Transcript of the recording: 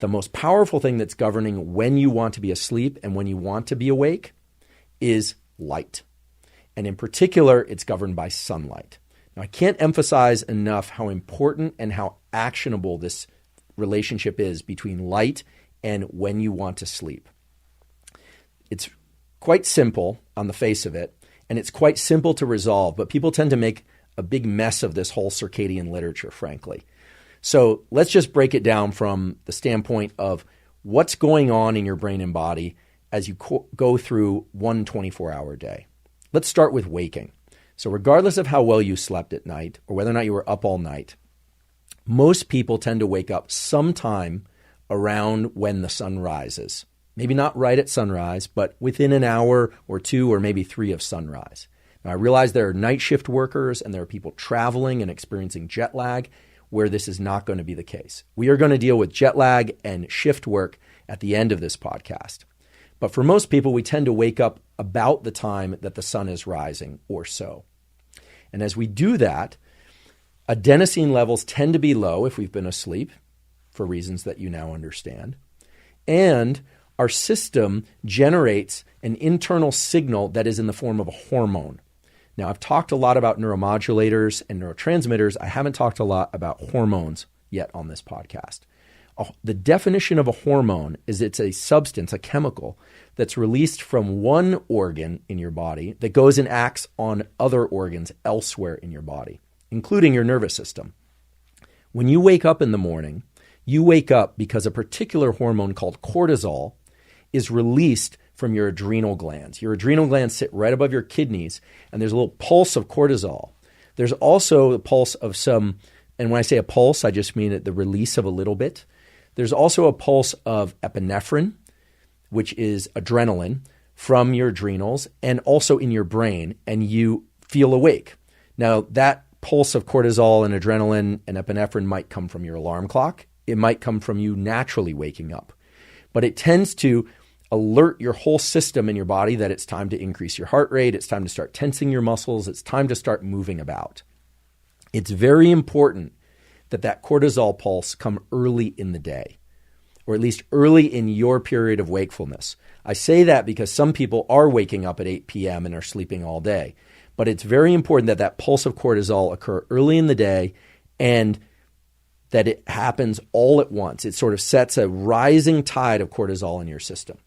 The most powerful thing that's governing when you want to be asleep and when you want to be awake is light. And in particular, it's governed by sunlight. Now, I can't emphasize enough how important and how actionable this relationship is between light and when you want to sleep. It's quite simple on the face of it, and it's quite simple to resolve, but people tend to make a big mess of this whole circadian literature, frankly. So let's just break it down from the standpoint of what's going on in your brain and body as you go through one 24-hour day. Let's start with waking. So regardless of how well you slept at night or whether or not you were up all night, most people tend to wake up sometime around when the sun rises. Maybe not right at sunrise, but within an hour or two or maybe 3 of sunrise. Now, I realize there are night shift workers and there are people traveling and experiencing jet lag where this is not going to be the case. We are going to deal with jet lag and shift work at the end of this podcast. But for most people, we tend to wake up about the time that the sun is rising or so. And as we do that, adenosine levels tend to be low if we've been asleep, for reasons that you now understand. And our system generates an internal signal that is in the form of a hormone. Now, I've talked a lot about neuromodulators and neurotransmitters. I haven't talked a lot about hormones yet on this podcast. The definition of a hormone is it's a substance, a chemical, that's released from one organ in your body that goes and acts on other organs elsewhere in your body, including your nervous system. When you wake up in the morning, you wake up because a particular hormone called cortisol is released from your adrenal glands. Your adrenal glands sit right above your kidneys, and there's a little pulse of cortisol. There's also a pulse of some, and when I say a pulse, I just mean the release of a little bit. There's also a pulse of epinephrine, which is adrenaline, from your adrenals and also in your brain, and you feel awake. Now, that pulse of cortisol and adrenaline and epinephrine might come from your alarm clock. It might come from you naturally waking up. But it tends to alert your whole system in your body that it's time to increase your heart rate, it's time to start tensing your muscles, it's time to start moving about. It's very important that cortisol pulse come early in the day, or at least early in your period of wakefulness. I say that because some people are waking up at 8 p.m. and are sleeping all day, but it's very important that pulse of cortisol occur early in the day and that it happens all at once. It sort of sets a rising tide of cortisol in your system.